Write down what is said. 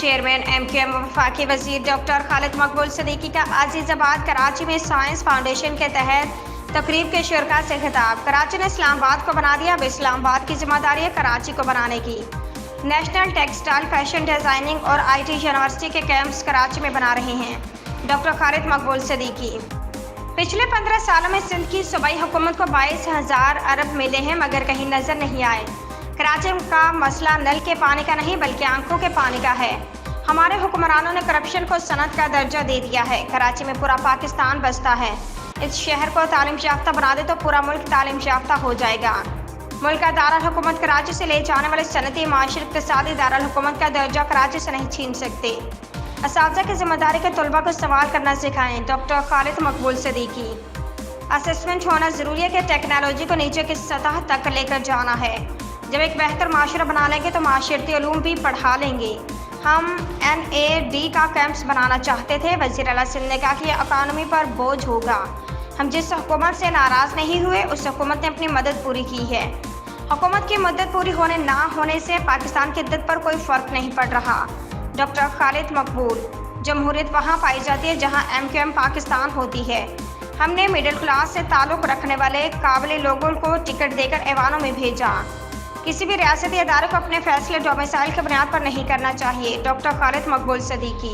Chairman MQM वफाकी वजीर doctor Khalid मकबूल सदीकी का अजीज़ाबाद कराची में साइंस फाउंडेशन के तहत तकरीब के शुरका से खिताब। कराची ने इस्लामाबाद को बना दिया, अब इस्लामाबाद की जिम्मेदारी है कराची को बनाने की। नेशनल टेक्सटाइल फैशन डिज़ाइनिंग और IT यूनिवर्सिटी के कैंप्स कराची में बना रहे हैं डॉक्टर खालिद मकबूल सदीकी। पिछले 15 सालों में सिंध की सूबाई हुकूमत को 22,000 अरब मिले हैं, मगर कहीं नजर नहीं आए। कराची का मसला नल के पानी का नहीं बल्कि आंखों के पानी का है। हमारे हुक्मरानों ने करप्शन को सनत का दर्जा दे दिया है। कराची में पूरा पाकिस्तान बसता है। इस शहर को तालीम याफ्ता बना दे तो पूरा मुल्क तालीम याफ्ता हो जाएगा। मुल्क का दारुल हुकूमत कराची से ले जाने वाले सनती माशी इक़्तिसादी दारुल हुकूमत का दर्जा कराची से नहीं छीन सकते। असातिज़ा की जिम्मेदारी के तलबा को सवाल करना सिखाएं डॉक्टर खालिद मकबूल सदीकी। असेसमेंट होना ज़रूरी है कि टेक्नोलॉजी को नीचे की सतह तक लेकर जाना है। जब एक बेहतर माशरा बना लेंगे तो माशरती उलूम भी पढ़ा लेंगे। हम NAD का कैंप्स बनाना चाहते थे। वज़ीर आला सिंध ने कहा कि यह इकानमी पर बोझ होगा। हम जिस हुकूमत से नाराज़ नहीं हुए उस हुकूमत ने अपनी मदद पूरी की है। हुकूमत की मदद पूरी होने ना होने से पाकिस्तान की इद्दत पर कोई फ़र्क नहीं पड़ रहा। डॉक्टर खालिद मकबूल। जमहूरियत वहाँ पाई जाती है जहाँ MQM पाकिस्तान होती है। हमने मिडिल क्लास से ताल्लुक़ रखने वाले काबिल लोगों को टिकट देकर ऐवानों में भेजा। किसी भी रियासती इदारे को अपने फैसले डोमिसाइल की बुनियाद पर नहीं करना चाहिए। डॉक्टर खालिद मकबूल सदीकी।